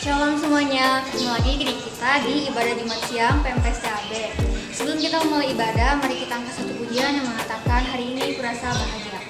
Shalom semuanya, ketemu lagi di kita di ibadah Jumat siang PMPS TAB. Sebelum kita mulai ibadah, mari kita angkat satu pujian yang mengatakan hari ini kurasa bahagia.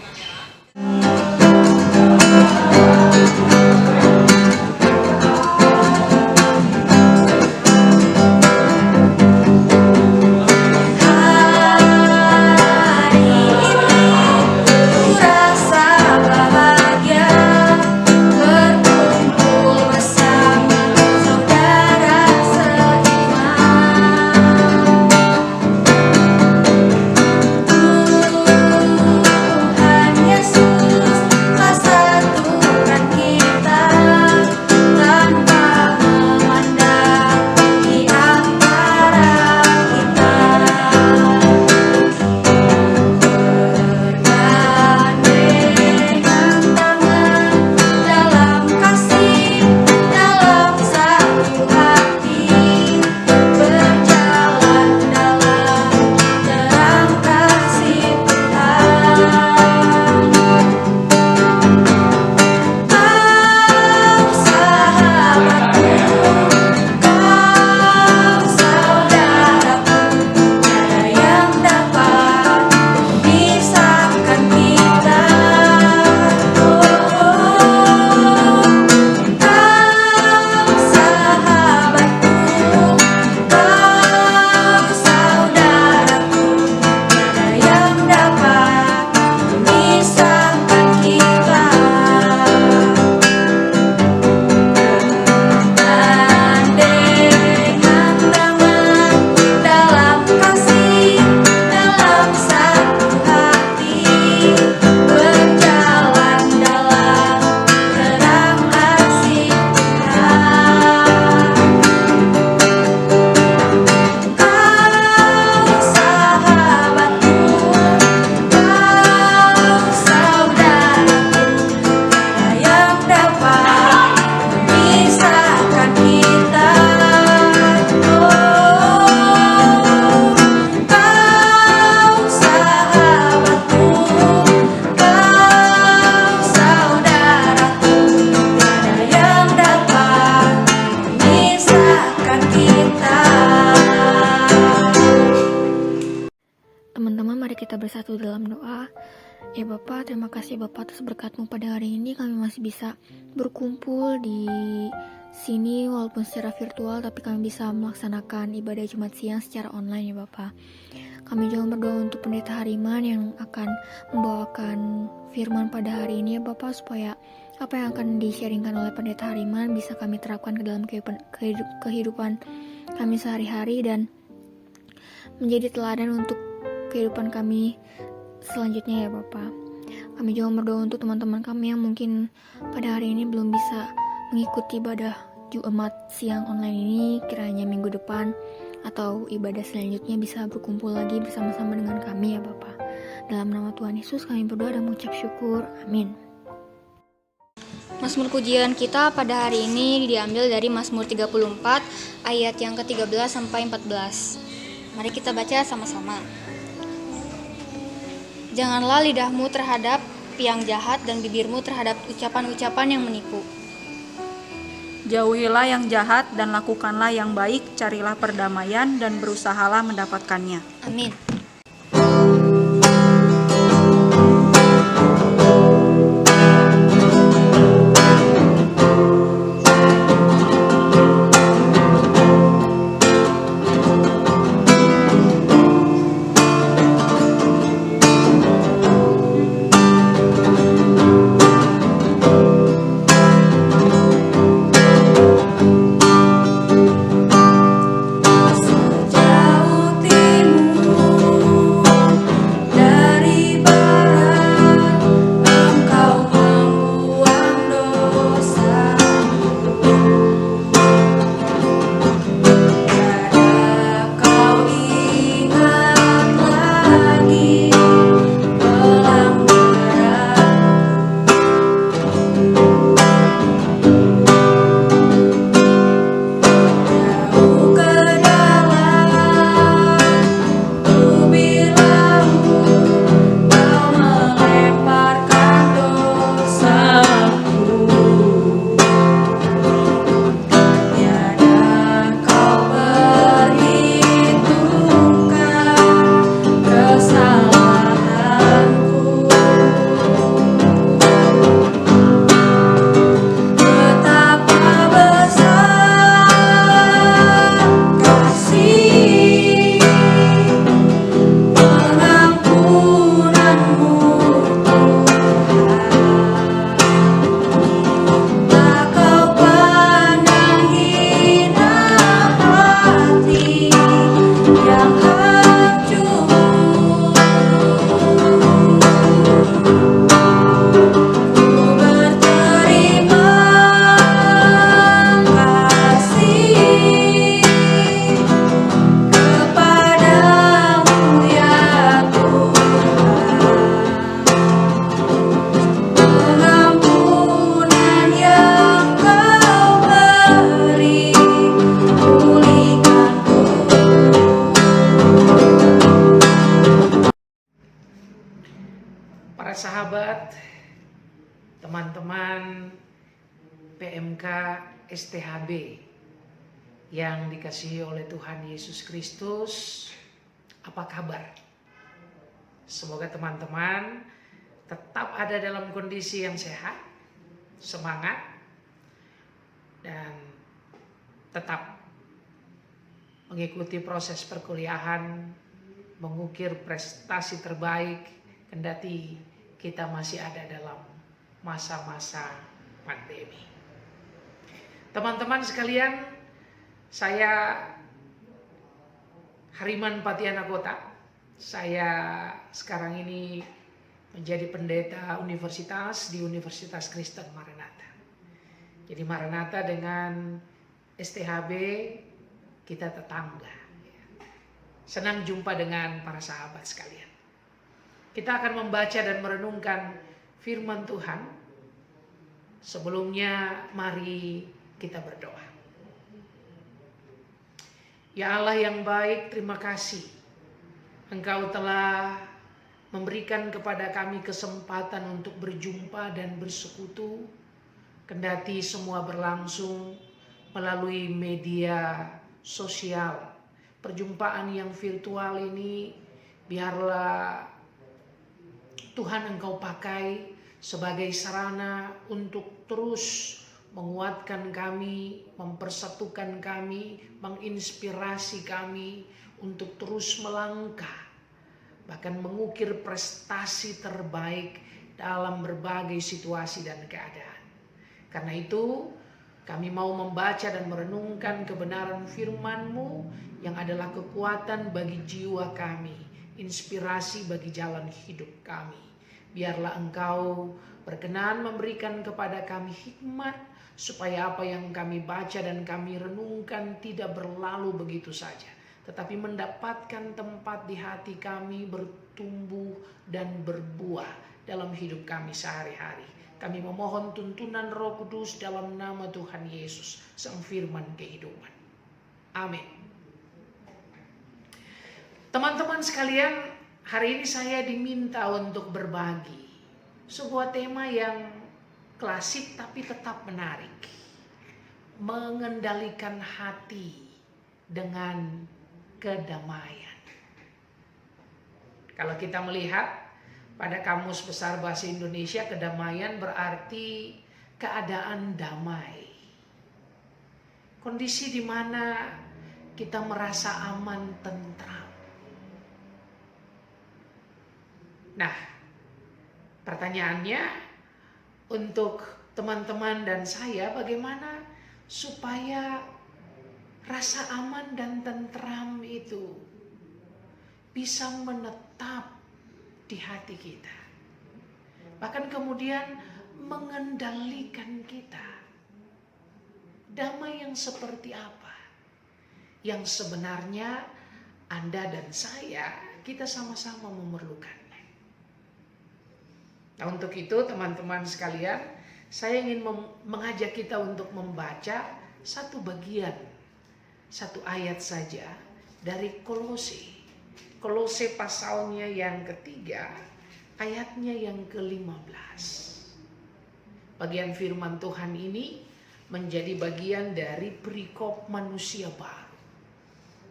Teman-teman, mari kita bersatu dalam doa. Ya Bapak, terima kasih Bapak atas berkat-Mu pada hari ini. Kami masih bisa berkumpul di sini walaupun secara virtual, tapi kami bisa melaksanakan ibadah Jumat siang secara online ya Bapak. Kami juga berdoa untuk Pendeta Hariman yang akan membawakan firman pada hari ini ya Bapak, supaya apa yang akan di-sharingkan oleh Pendeta Hariman bisa kami terapkan ke dalam kehidupan kami sehari-hari dan menjadi teladan untuk kehidupan kami selanjutnya ya Bapak. Kami juga berdoa untuk teman-teman kami yang mungkin pada hari ini belum bisa mengikuti ibadah Jumat siang online ini, kiranya minggu depan atau ibadah selanjutnya bisa berkumpul lagi bersama-sama dengan kami ya Bapak. Dalam nama Tuhan Yesus kami berdoa dan mengucap syukur. Amin. Mazmur pujian kita pada hari ini diambil dari Mazmur 34 ayat yang ke-13 sampai 14. Mari kita baca sama-sama. Janganlah lidahmu terhadap yang jahat dan bibirmu terhadap ucapan-ucapan yang menipu. Jauhilah yang jahat dan lakukanlah yang baik, carilah perdamaian dan berusahalah mendapatkannya. Amin. Sejauh timur Para sahabat, teman-teman PMK STHB yang dikasihi oleh Tuhan Yesus Kristus, apa kabar? Semoga teman-teman tetap ada dalam kondisi yang sehat, semangat, dan tetap mengikuti proses perkuliahan, mengukir prestasi terbaik, kendati kita masih ada dalam masa-masa pandemi. Teman-teman sekalian, saya Hariman Patiana Kota. Saya sekarang ini menjadi pendeta universitas di Universitas Kristen Maranatha. Jadi Maranatha dengan STHB kita tetangga. Senang jumpa dengan para sahabat sekalian. Kita akan membaca dan merenungkan firman Tuhan. Sebelumnya mari kita berdoa. Ya Allah yang baik, terima kasih. Engkau telah memberikan kepada kami kesempatan untuk berjumpa dan bersekutu. Kendati semua berlangsung melalui media sosial. Perjumpaan yang virtual ini biarlah Tuhan Engkau pakai sebagai sarana untuk terus menguatkan kami, mempersatukan kami, menginspirasi kami untuk terus melangkah, bahkan mengukir prestasi terbaik dalam berbagai situasi dan keadaan. Karena itu kami mau membaca dan merenungkan kebenaran firman-Mu yang adalah kekuatan bagi jiwa kami, inspirasi bagi jalan hidup kami. Biarlah Engkau berkenan memberikan kepada kami hikmat, supaya apa yang kami baca dan kami renungkan tidak berlalu begitu saja, tetapi mendapatkan tempat di hati kami, bertumbuh dan berbuah dalam hidup kami sehari-hari. Kami memohon tuntunan Roh Kudus dalam nama Tuhan Yesus, Sang Firman kehidupan. Amin. Teman-teman sekalian, hari ini saya diminta untuk berbagi sebuah tema yang klasik tapi tetap menarik. Mengendalikan hati dengan kedamaian. Kalau kita melihat pada Kamus Besar Bahasa Indonesia, kedamaian berarti keadaan damai. Kondisi di mana kita merasa aman, tentram. Nah, pertanyaannya untuk teman-teman dan saya, bagaimana supaya rasa aman dan tentram itu bisa menetap di hati kita, bahkan kemudian mengendalikan kita. Damai yang seperti apa yang sebenarnya Anda dan saya, kita sama-sama memerlukannya. Nah, untuk itu teman-teman sekalian, saya ingin mengajak kita untuk membaca satu bagian, satu ayat saja dari Kolose. Kolose pasalnya yang ketiga, ayatnya yang ke-15. Bagian firman Tuhan ini menjadi bagian dari perikop manusia baru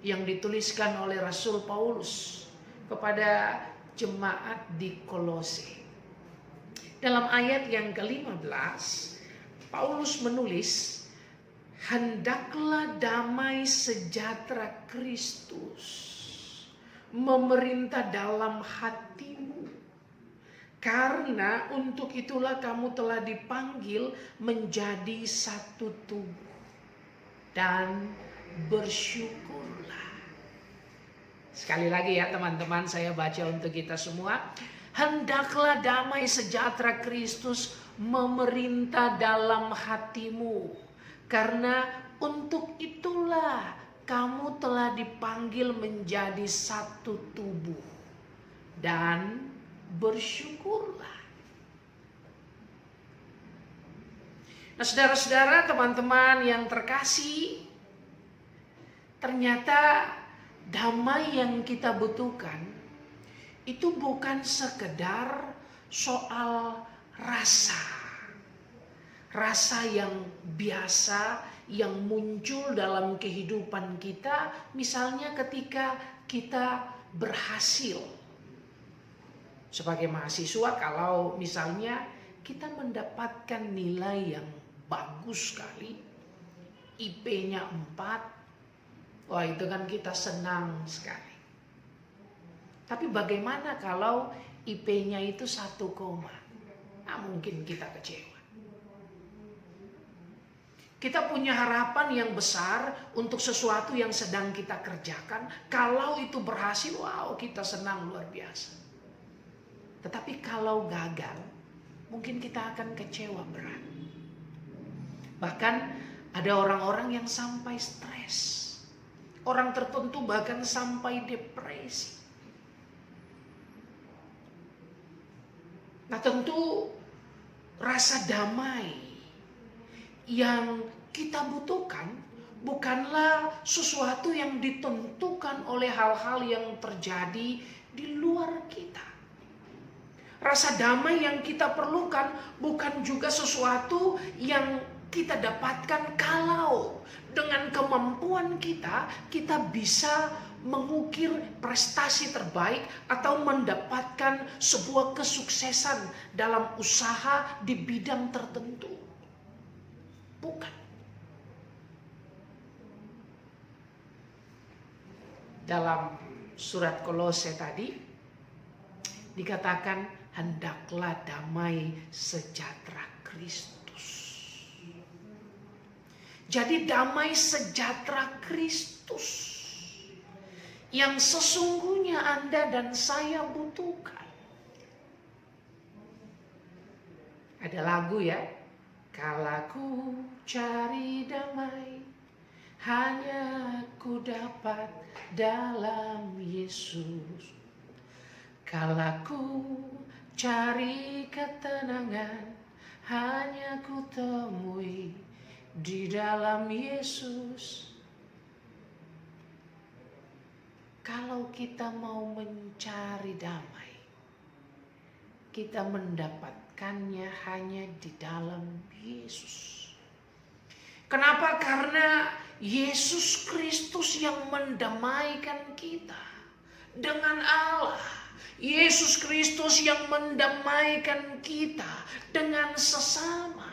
yang dituliskan oleh Rasul Paulus kepada jemaat di Kolose. Dalam ayat yang ke-15, Paulus menulis, "Hendaklah damai sejahtera Kristus memerintah dalam hatimu, karena untuk itulah kamu telah dipanggil menjadi satu tubuh, dan bersyukurlah." Sekali lagi ya teman-teman, saya baca untuk kita semua. Hendaklah damai sejahtera Kristus memerintah dalam hatimu, karena untuk itulah kamu telah dipanggil menjadi satu tubuh, dan bersyukurlah. Nah, saudara-saudara, teman-teman yang terkasih, ternyata damai yang kita butuhkan itu bukan sekedar soal rasa. Rasa yang biasa yang muncul dalam kehidupan kita, misalnya ketika kita berhasil. Sebagai mahasiswa, kalau misalnya kita mendapatkan nilai yang bagus sekali, IP-nya 4, wah itu kan kita senang sekali. Tapi bagaimana kalau IP-nya itu 1, nah mungkin kita kecewa. Kita punya harapan yang besar untuk sesuatu yang sedang kita kerjakan. Kalau itu berhasil, wow kita senang luar biasa. Tetapi kalau gagal, mungkin kita akan kecewa berat. Bahkan ada orang-orang yang sampai stres. Orang tertentu bahkan sampai depresi. Nah tentu rasa damai yang kita butuhkan bukanlah sesuatu yang ditentukan oleh hal-hal yang terjadi di luar kita. Rasa damai yang kita perlukan bukan juga sesuatu yang kita dapatkan kalau dengan kemampuan kita bisa mengukir prestasi terbaik atau mendapatkan sebuah kesuksesan dalam usaha di bidang tertentu. Bukan. Dalam surat Kolose tadi dikatakan hendaklah damai sejahtera Kristus. Jadi damai sejahtera Kristus yang sesungguhnya Anda dan saya butuhkan. Ada lagu ya. Kalau ku cari damai, hanya ku dapat dalam Yesus. Kalau ku cari ketenangan, hanya ku temui di dalam Yesus. Kalau kita mau mencari damai, kita mendapatkannya hanya di dalam Yesus. Kenapa? Karena Yesus Kristus yang mendamaikan kita dengan Allah. Yesus Kristus yang mendamaikan kita dengan sesama.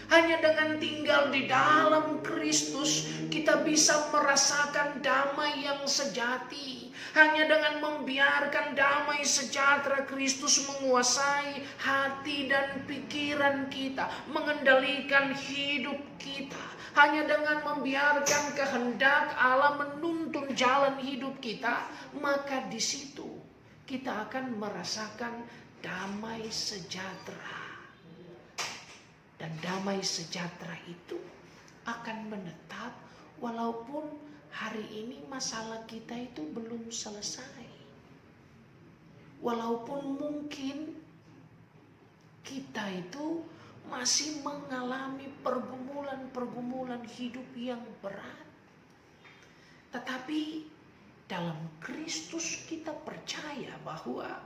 Hanya dengan tinggal di dalam Kristus kita bisa merasakan damai yang sejati. Hanya dengan membiarkan damai sejahtera Kristus menguasai hati dan pikiran kita, mengendalikan hidup kita. Hanya dengan membiarkan kehendak Allah menuntun jalan hidup kita, maka di situ kita akan merasakan damai sejahtera. Dan damai sejahtera itu akan menetap walaupun hari ini masalah kita itu belum selesai. Walaupun mungkin kita itu masih mengalami pergumulan-pergumulan hidup yang berat. Tetapi dalam Kristus kita percaya bahwa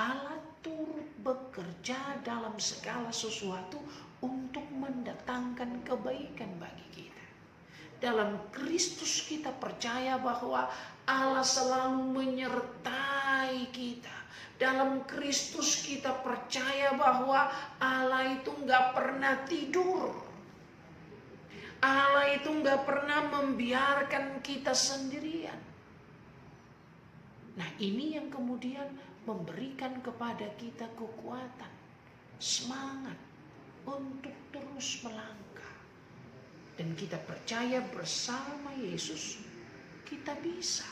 Allah turut bekerja dalam segala sesuatu untuk mendatangkan kebaikan bagi kita. Dalam Kristus kita percaya bahwa Allah selalu menyertai kita. Dalam Kristus kita percaya bahwa Allah itu gak pernah tidur. Allah itu gak pernah membiarkan kita sendirian. Nah ini yang kemudian memberikan kepada kita kekuatan, semangat untuk terus melangkah. Dan kita percaya bersama Yesus kita bisa.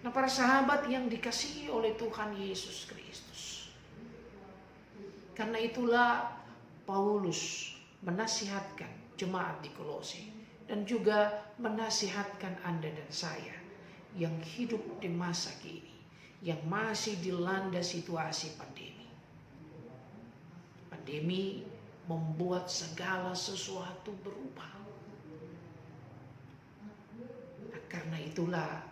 Nah para sahabat yang dikasihi oleh Tuhan Yesus Kristus. Karena itulah Paulus menasihatkan jemaat di Kolose. Dan juga menasihatkan Anda dan saya yang hidup di masa kini, yang masih dilanda situasi pandemi. Pandemi membuat segala sesuatu berubah. Nah, karena itulah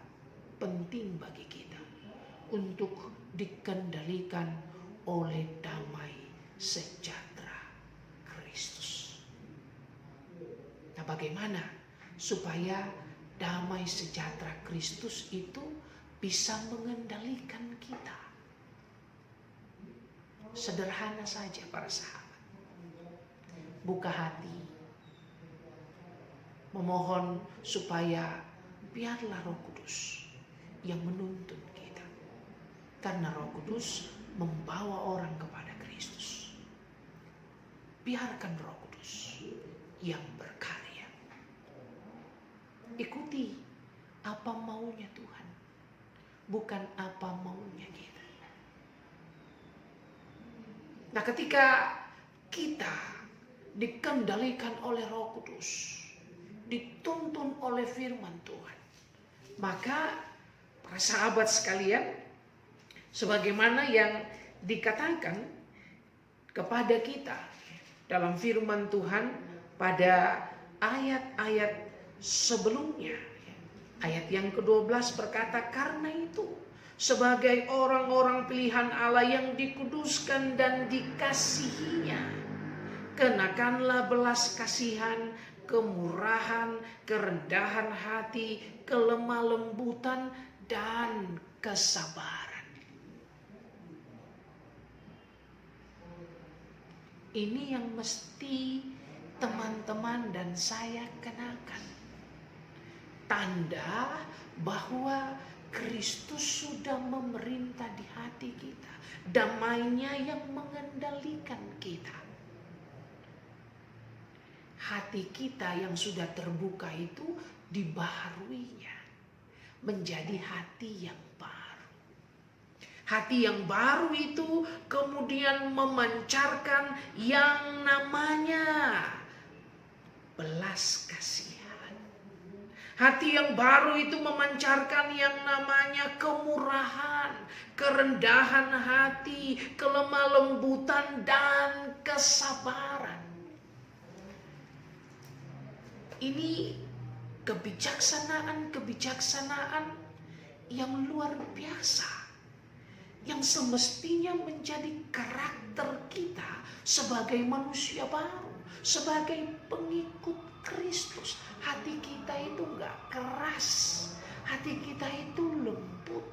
penting bagi kita untuk dikendalikan oleh damai sejahtera Kristus. Nah, bagaimana supaya damai sejahtera Kristus itu bisa mengendalikan kita? Sederhana saja para sahabat. Buka hati. Memohon supaya biarlah Roh Kudus yang menuntun kita. Karena Roh Kudus membawa orang kepada Kristus. Biarkan Roh Kudus yang berkarya. Ikuti apa maunya Tuhan, bukan apa maunya kita. Nah, ketika kita dikendalikan oleh Roh Kudus, dituntun oleh firman Tuhan, maka para sahabat sekalian, sebagaimana yang dikatakan kepada kita dalam firman Tuhan pada ayat-ayat sebelumnya, ayat yang ke-12 berkata, karena itu sebagai orang-orang pilihan Allah yang dikuduskan dan dikasihinya, kenakanlah belas kasihan, kemurahan, kerendahan hati, kelemah lembutan, dan kesabaran. Ini yang mesti teman-teman dan saya kenakan. Tanda bahwa Kristus sudah memerintah di hati kita. Damainya yang mengendalikan kita. Hati kita yang sudah terbuka itu dibaharuinya menjadi hati yang baru. Hati yang baru itu kemudian memancarkan yang namanya belas kasihan. Hati yang baru itu memancarkan yang namanya kemurahan, kerendahan hati, kelemah lembutan, dan kesabaran. Ini kebijaksanaan yang luar biasa, yang semestinya menjadi karakter kita sebagai manusia baru, sebagai pengikut Kristus. Hati kita itu gak keras, hati kita itu lembut.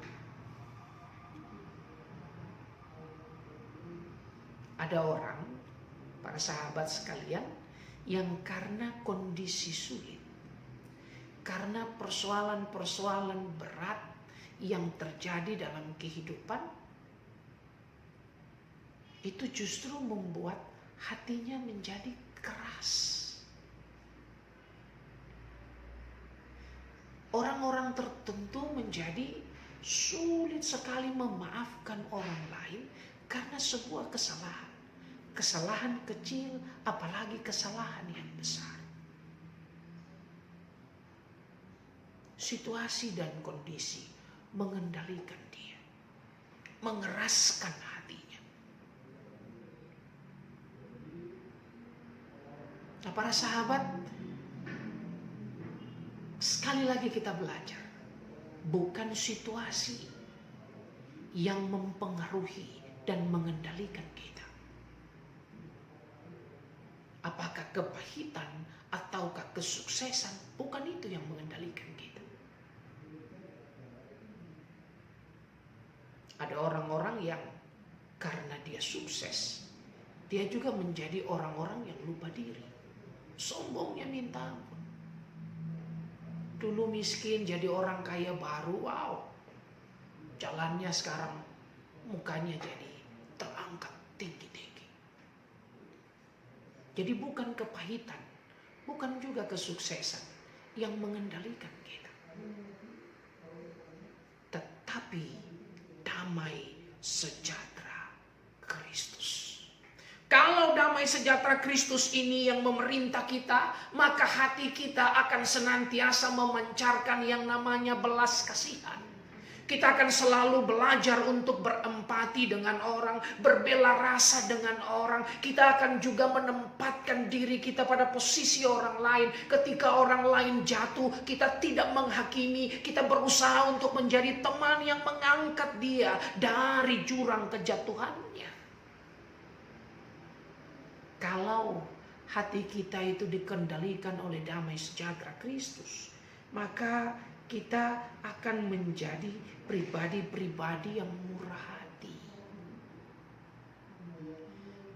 Ada orang, para sahabat sekalian, yang karena kondisi sulit, karena persoalan-persoalan berat yang terjadi dalam kehidupan, itu justru membuat hatinya menjadi keras. Orang-orang tertentu menjadi sulit sekali memaafkan orang lain karena sebuah kesalahan. Kesalahan kecil, apalagi kesalahan yang besar. Situasi dan kondisi mengendalikan dia, mengeraskan hatinya. Nah, para sahabat, sekali lagi kita belajar, bukan situasi yang mempengaruhi dan mengendalikan kita. Apakah kepahitan ataukah kesuksesan, bukan itu yang mengendalikan kita. Ada orang-orang yang karena dia sukses, dia juga menjadi orang-orang yang lupa diri. Sombongnya minta ampun. Dulu miskin jadi orang kaya baru, wow. Jalannya sekarang mukanya jadi terangkat tinggi-tinggi. Jadi bukan kepahitan, bukan juga kesuksesan yang mengendalikan kita. Tetapi damai sejahtera Kristus. Kalau damai sejahtera Kristus ini yang memerintah kita, maka hati kita akan senantiasa memancarkan yang namanya belas kasihan, Kita akan selalu belajar untuk berempati dengan orang, berbela rasa dengan orang. Kita akan juga menempatkan diri kita pada posisi orang lain. Ketika orang lain jatuh, kita tidak menghakimi. Kita berusaha untuk menjadi teman yang mengangkat dia dari jurang kejatuhannya. Kalau hati kita itu dikendalikan oleh damai sejahtera Kristus, maka kita akan menjadi pribadi-pribadi yang murah hati.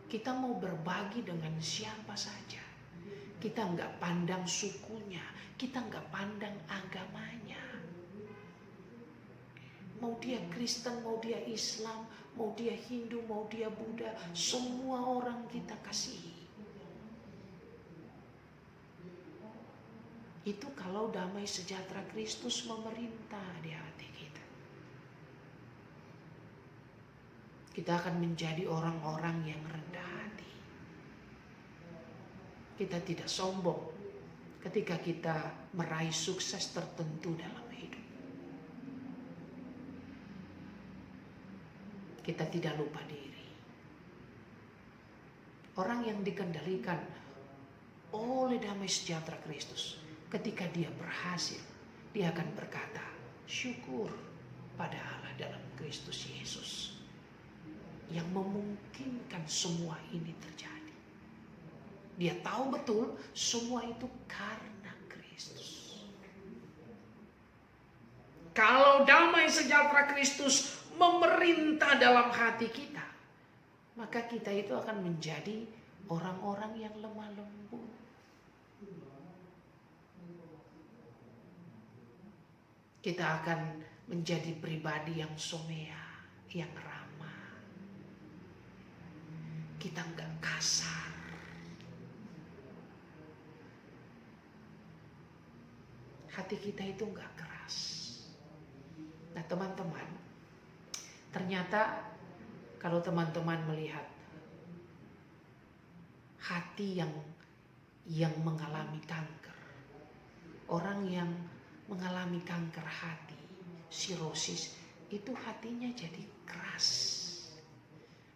Kita mau berbagi dengan siapa saja. Kita nggak pandang sukunya, kita nggak pandang agamanya. Mau dia Kristen, mau dia Islam, mau dia Hindu, mau dia Buddha, semua orang kita kasihi. Itu kalau damai sejahtera Kristus memerintah di hati kita. Kita akan menjadi orang-orang yang rendah hati. Kita tidak sombong ketika kita meraih sukses tertentu dalam hidup. Kita tidak lupa diri. Orang yang dikendalikan oleh damai sejahtera Kristus, ketika dia berhasil, dia akan berkata, syukur pada Allah dalam Kristus Yesus yang memungkinkan semua ini terjadi. Dia tahu betul semua itu karena Kristus. Kalau damai sejahtera Kristus memerintah dalam hati kita, maka kita itu akan menjadi orang-orang yang lemah lembut. Kita akan menjadi pribadi yang somea, yang ramah. Kita nggak kasar. Hati kita itu nggak keras. Nah teman-teman, ternyata kalau teman-teman melihat hati yang mengalami kanker, orang yang mengalami kanker hati, sirosis, itu hatinya jadi keras.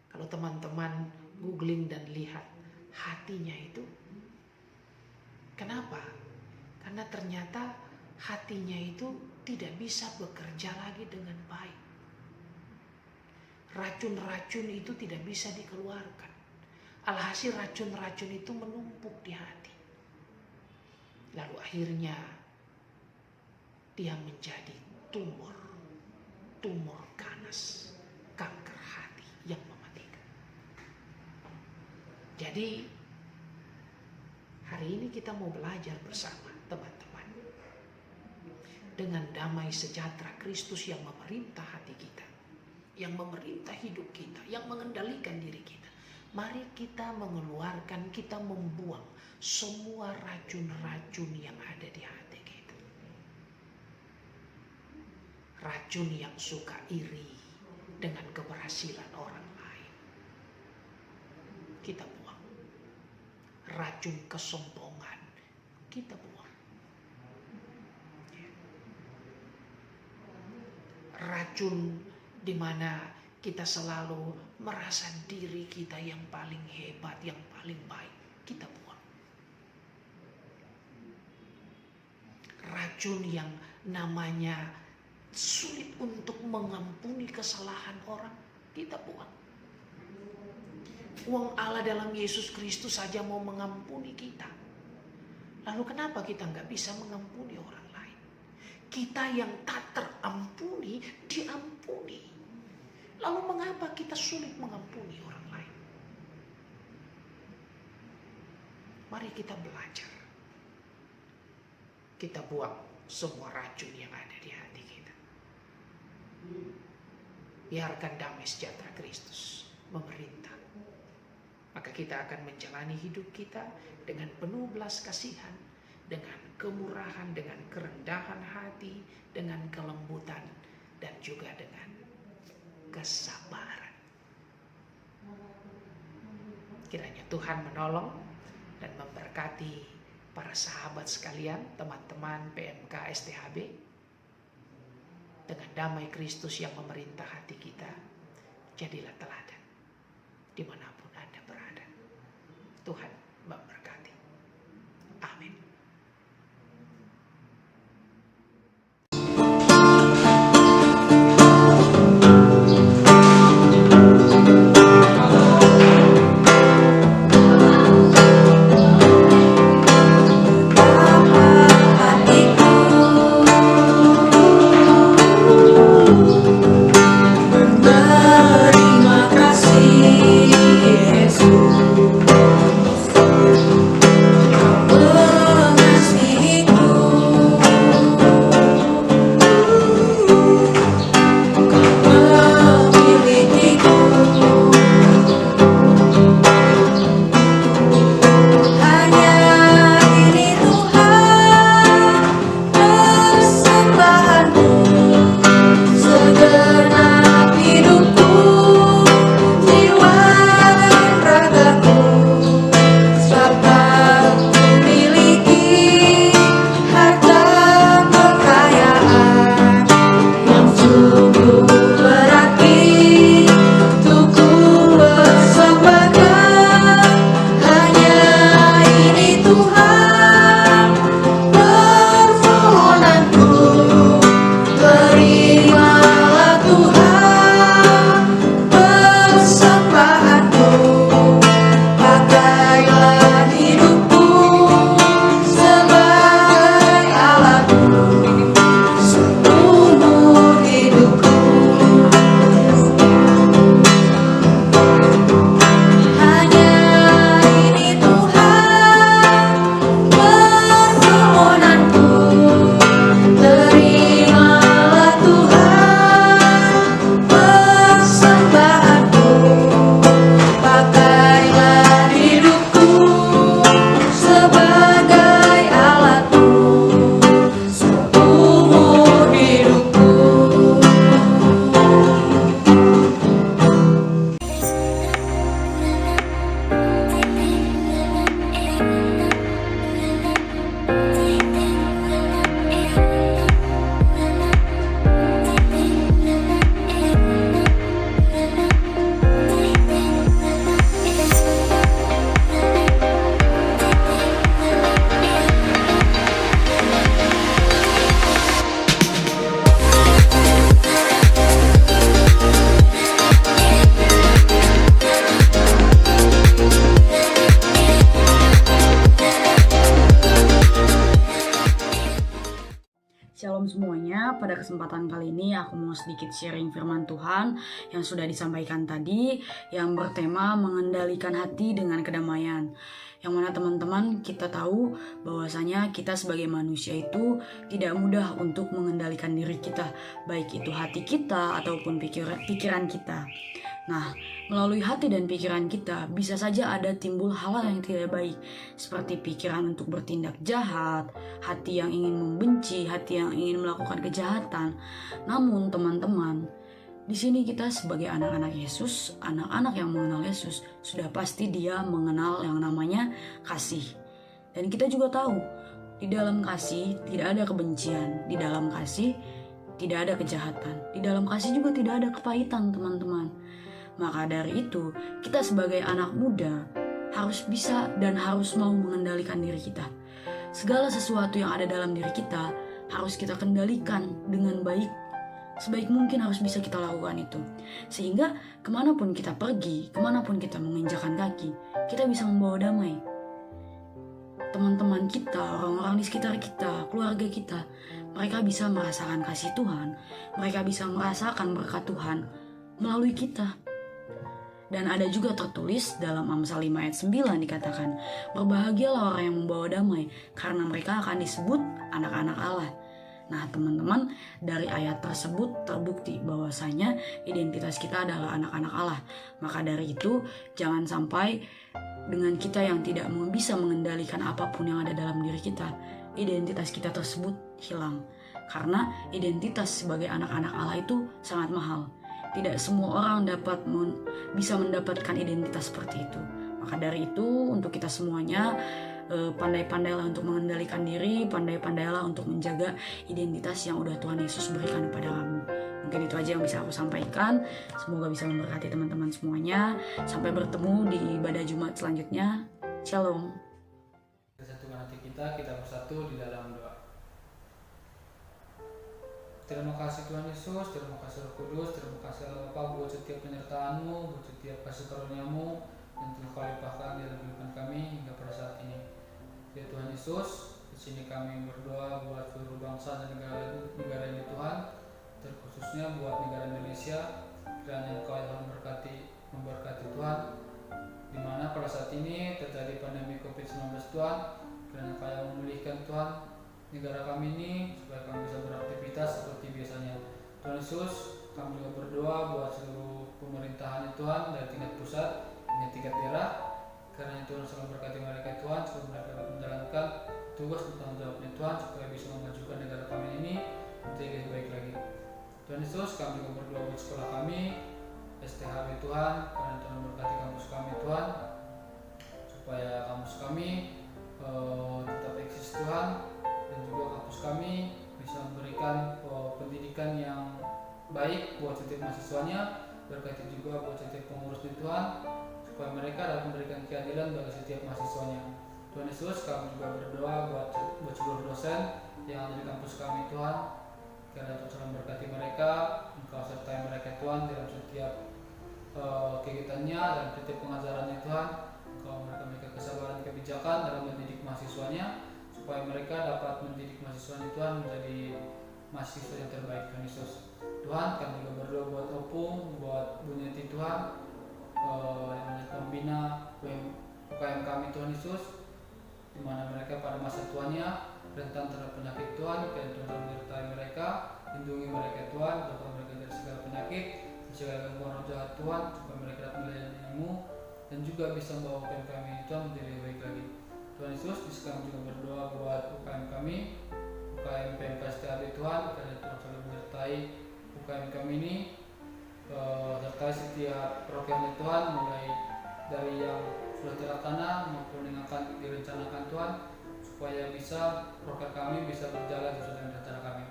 Kalau teman-teman googling dan lihat hatinya itu, kenapa? Karena ternyata hatinya itu tidak bisa bekerja lagi dengan baik. Racun-racun itu tidak bisa dikeluarkan. Alhasil racun-racun itu menumpuk di hati. Lalu akhirnya dia menjadi tumor ganas, kanker hati yang mematikan. Jadi hari ini kita mau belajar bersama teman-teman dengan damai sejahtera Kristus yang memerintah hati kita, yang memerintah hidup kita, yang mengendalikan diri kita. Mari kita mengeluarkan, kita membuang semua racun-racun yang ada di hati kita. Racun yang suka iri dengan keberhasilan orang lain, kita buang. Racun kesombongan, kita buang. Racun di mana kita selalu merasa diri kita yang paling hebat, yang paling baik, kita buang. Racun yang namanya sulit untuk mengampuni kesalahan orang, kita buang. Uang Allah dalam Yesus Kristus saja mau mengampuni kita. Lalu kenapa kita nggak bisa mengampuni orang lain? Kita yang tak terampuni, diampuni. Lalu mengapa kita sulit mengampuni orang lain? Mari kita belajar. Kita buang semua racun yang ada di hati kita. Biarkan damai sejahtera Kristus memerintah. Maka kita akan menjalani hidup kita dengan penuh belas kasihan, dengan kemurahan, dengan kerendahan hati, dengan kelembutan, dan juga dengan kesabaran. Kiranya Tuhan menolong dan memberkati para sahabat sekalian, teman-teman PMK STHB, dengan damai Kristus yang memerintah hati kita. Jadilah teladan dimanapun Anda berada. Tuhan memberkati. Amin. Terima kasih Yesus, Kau mengasihiku, Kau memilikiku. Hanya ini Tuhan persembahanku, segenap hidupku, jiwa dan ragaku, sebab Kau memiliki harta kekayaan yang sungguh berarti untuk ku persembahkan. Hanya ini Tuhan permohonanku, terimalah Tuhan persembahanku, pakailah hidupku sebagai alatmu seumur hidupku. Hanya ini Tuhan permohonanku, terimalah Tuhan persembahanku, pakailah hidupku sebagai alatmu seumur hidupku. Shalom semuanya, pada kesempatan kali ini aku mau sedikit sharing firman Tuhan yang sudah disampaikan tadi, yang bertema mengendalikan hati dengan kedamaian. Yang mana teman-teman kita tahu bahwasanya kita sebagai manusia itu tidak mudah untuk mengendalikan diri kita, baik itu hati kita ataupun pikiran kita. Nah, melalui hati dan pikiran kita bisa saja ada timbul hal yang tidak baik, seperti pikiran untuk bertindak jahat, hati yang ingin membenci, hati yang ingin melakukan kejahatan. Namun teman-teman, di sini kita sebagai anak-anak Yesus, anak-anak yang mengenal Yesus, sudah pasti dia mengenal yang namanya kasih. Dan kita juga tahu, di dalam kasih tidak ada kebencian, di dalam kasih tidak ada kejahatan, di dalam kasih juga tidak ada kepahitan, teman-teman. Maka dari itu, kita sebagai anak muda harus bisa dan harus mau mengendalikan diri kita. Segala sesuatu yang ada dalam diri kita harus kita kendalikan dengan baik. Sebaik mungkin harus bisa kita lakukan itu. Sehingga kemanapun kita pergi, kemanapun kita menginjakan kaki, kita bisa membawa damai. Teman-teman kita, orang-orang di sekitar kita, keluarga kita, mereka bisa merasakan kasih Tuhan. Mereka bisa merasakan berkat Tuhan melalui kita. Dan ada juga tertulis dalam Amsal 5 ayat 9 dikatakan, berbahagialah orang yang membawa damai, karena mereka akan disebut anak-anak Allah. Nah teman-teman, dari ayat tersebut terbukti bahwasanya identitas kita adalah anak-anak Allah. Maka dari itu, jangan sampai dengan kita yang tidak bisa mengendalikan apapun yang ada dalam diri kita, identitas kita tersebut hilang. Karena identitas sebagai anak-anak Allah itu sangat mahal. Tidak semua orang bisa mendapatkan identitas seperti itu. Maka dari itu, untuk kita semuanya, pandai-pandailah untuk mengendalikan diri, pandai-pandailah untuk menjaga identitas yang udah Tuhan Yesus berikan kepada kamu. Mungkin itu aja yang bisa aku sampaikan. Semoga bisa memberkati teman-teman semuanya. Sampai bertemu di ibadah Jumat selanjutnya. Shalom. Satukan hati kita bersatu di dalam doa. Terima kasih Tuhan Yesus, terima kasih Roh Kudus, terima kasih Allah Bapa buat setiap penyertaan-Mu, buat setiap kasih karunia-Mu yang telah Kau limpahkan di dalam kehidupan kami hingga pada saat ini. Ya Tuhan Yesus, di sini kami berdoa buat seluruh bangsa dan negara ini Tuhan, terkhususnya buat negara Indonesia, kiranya Kau yang memberkati Tuhan, di mana pada saat ini terjadi pandemi COVID-19 Tuhan, kiranya Kau yang memulihkan Tuhan negara kami ini supaya kami bisa beraktivitas seperti biasanya. Tuhan Yesus, kami juga berdoa buat seluruh pemerintahan Tuhan dari tingkat pusat hingga tingkat daerah, karena Tuhan selalu berkati mereka Tuhan supaya mereka dapat menjalankan tugas dan tanggung jawabnya Tuhan supaya bisa memajukan negara kami ini menjadi lebih baik lagi. Tuhan Yesus, kami juga berdoa buat sekolah kami STHB Tuhan, karena Tuhan memberkati kampus kami Tuhan supaya kampus kami tetap eksis Tuhan, dan juga kampus kami bisa memberikan pendidikan yang baik buat setiap mahasiswanya, berkati juga buat setiap pengurusnya Tuhan supaya mereka dapat memberikan keadilan bagi setiap mahasiswanya. Tuhan Yesus, kami juga berdoa buat seluruh dosen yang ada di kampus kami Tuhan, karena Tuhan selalu memberkati mereka, Engkau sertai mereka Tuhan dalam setiap kegiatannya dan setiap pengajarannya Tuhan. Engkau memberikan kesabaran kebijakan dalam mendidik mahasiswanya supaya mereka dapat mendidik mahasiswanya Tuhan menjadi mahasiswa yang terbaik. Tuhan Yesus, Tuhan, kami juga berdoa buat Opung, buat Bu Neti Tuhan, yang membina UKM kami Tuhan Yesus, di mana mereka pada masa tuanya rentan terhadap penyakit Tuhan, dan Tuhan menyertai mereka, lindungi mereka Tuhan, jauhkan mereka dari segala penyakit, segala gangguan roh jahat Tuhan, supaya mereka dapat melayani-Mu dan juga bisa membawa UKM kami Tuhan menjadi lebih baik lagi. Tuhan Yesus, kami juga berdoa buat UKM kami, UKM PMK STHB Tuhan, karena Tuhan selalu menyertai UKM kami ini, sertai setiap programnya Tuhan, mulai dari yang sudah terlaksana maupun yang akan direncanakan Tuhan, supaya bisa program kami bisa berjalan sesuai dengan rencana kami.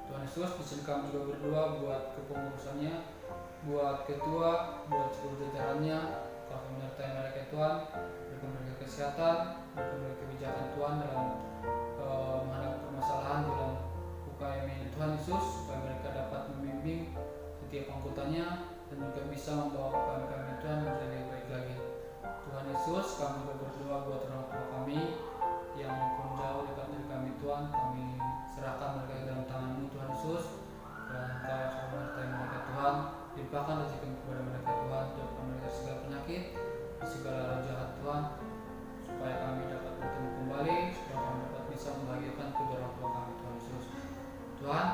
Tuhan Yesus, di sini kami juga berdoa buat kepengurusannya, buat ketua, buat seluruh jajarannya, Kau menyertai mereka Tuhan, berikan mereka kesehatan, berikan mereka kebijakan Tuhan dalam menghadapi permasalahan dalam UKM ini Tuhan Yesus, supaya mereka dapat membimbing setiap anggotanya dan juga bisa membawa UKM kami Tuhan menjadi lebih baik lagi. Tuhan Yesus, kami juga berdoa buat orang tua kami yang maupun jauh dekat dari kami Tuhan, kami serahkan mereka ke dalam tangan-Mu Tuhan Yesus, dan Engkau yang selalu menyertai mereka Tuhan, limpahkan rezeki kepada mereka Tuhan, jauhkan mereka dari segala penyakit, segala roh jahat Tuhan, supaya kami dapat bertemu kembali, supaya kami dapat bisa membahagiakan kedua orang tua kami Tuhan Yesus. Tuhan,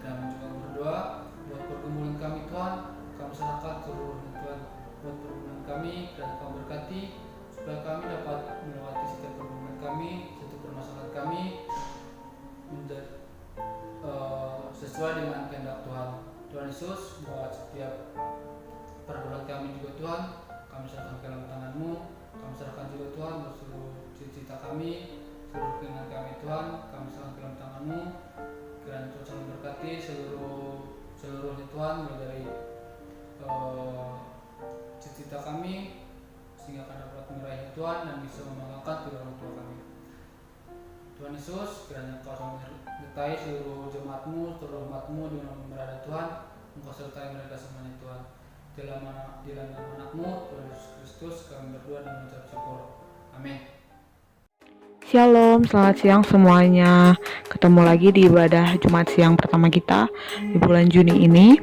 kami juga berdoa buat pergumulan kami Tuhan, kami serahkan seluruhnya Tuhan, buat pergumulan kami dan Kau berkati, supaya kami dapat melewati setiap pergumulan kami, setiap permasalahan kami menjadi sesuai dengan kehendak Tuhan. Tuhan Yesus, buat setiap pergumulan kami juga Tuhan, kami serahkan ke dalam tangan-Mu, kami serahkan juga Tuhan buat seluruh cita-cita kami, seluruh keinginan kami Tuhan, kami serahkan ke dalam tangan-Mu, kiranya Tuhan selalu berkati seluruhnya Tuhan, mulai dari cita-cita kami, sehingga kami dapat meraih Tuhan dan bisa membanggakan kedua orang tua kami. Tuhan Yesus, kiranya Kau sertai seluruh jemaat-Mu, seluruh umat-Mu di mana berada Tuhan, Engkau sertai mereka semuanya Tuhan. Dalam nama anak-Mu, Tuhan Yesus Kristus, kami berdoa dan mengucap syukur. Amin. Shalom, selamat siang semuanya. Ketemu lagi di ibadah Jumat siang pertama kita di bulan Juni ini.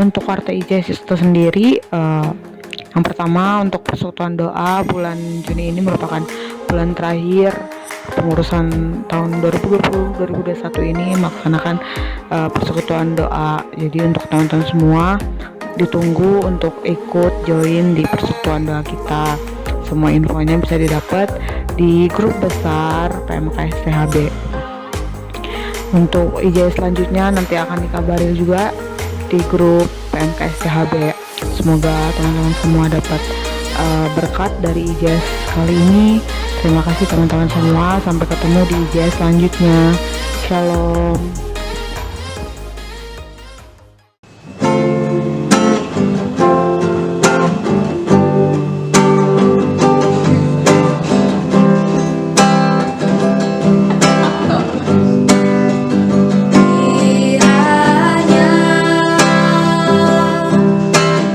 Untuk Warta IJS itu sendiri, yang pertama untuk persekutuan doa bulan Juni ini merupakan bulan terakhir pengurusan tahun 2020-2021 ini melaksanakan persekutuan doa. Jadi untuk teman-teman semua ditunggu untuk ikut join di persekutuan doa kita. Semua infonya bisa didapat di grup besar PMK STHB. Untuk IJS selanjutnya nanti akan dikabarin juga di grup PMK STHB. Semoga teman-teman semua dapat berkat dari IJS kali ini. Terima kasih teman-teman semua. Sampai ketemu di IJS selanjutnya. Shalom. Kiranya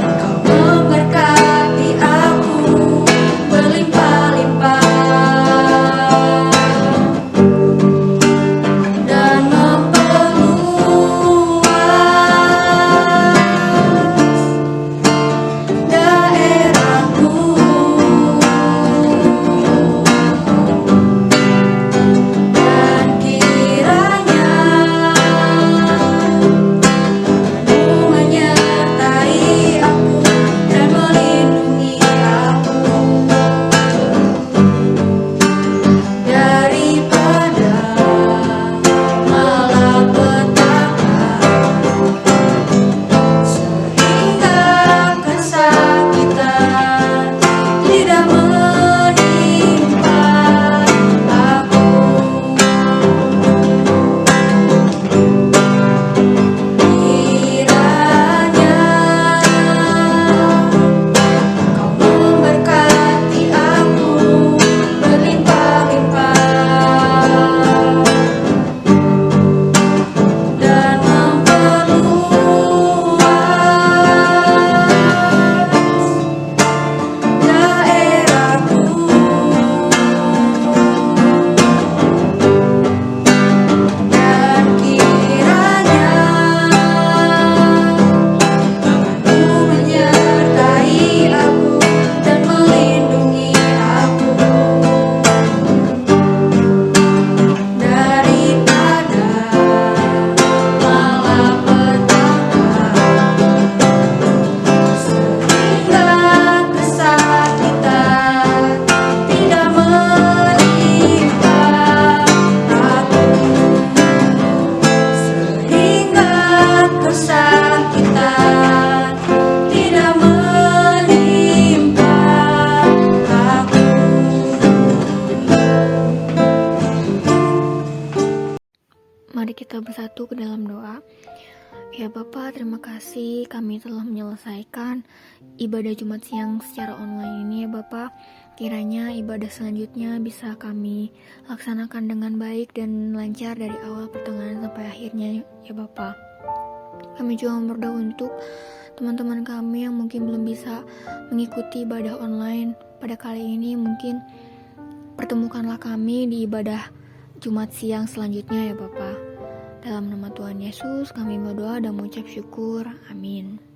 Engkau memberkati aku berlimpah-limpah dan memperluas daerahku, dan kiranya menyertai aku dan melindungi aku daripada malapetaka, sehingga kesakitan tidak menimpa aku. Kiranya Kau memberkati aku berlimpah-limpah dan memperluas daerahku, dan kiranya menyertai aku dan melindungi aku daripada malapetaka, sehingga kesakitan tidak menimpa aku, sehingga kesakitan tidak menimpa aku. Mari kita bersatu ke dalam doa. Ya Bapa, terima kasih kami telah menyelesaikan ibadah Jumat siang secara online ini ya Bapa. Kiranya ibadah selanjutnya bisa kami laksanakan dengan baik dan lancar dari awal pertengahan sampai akhirnya ya Bapa. Kami juga berdoa untuk teman-teman kami yang mungkin belum bisa mengikuti ibadah online pada kali ini. Mungkin pertemukanlah kami di ibadah Jumat siang selanjutnya ya Bapa. Dalam nama Tuhan Yesus kami berdoa dan mengucap syukur. Amin.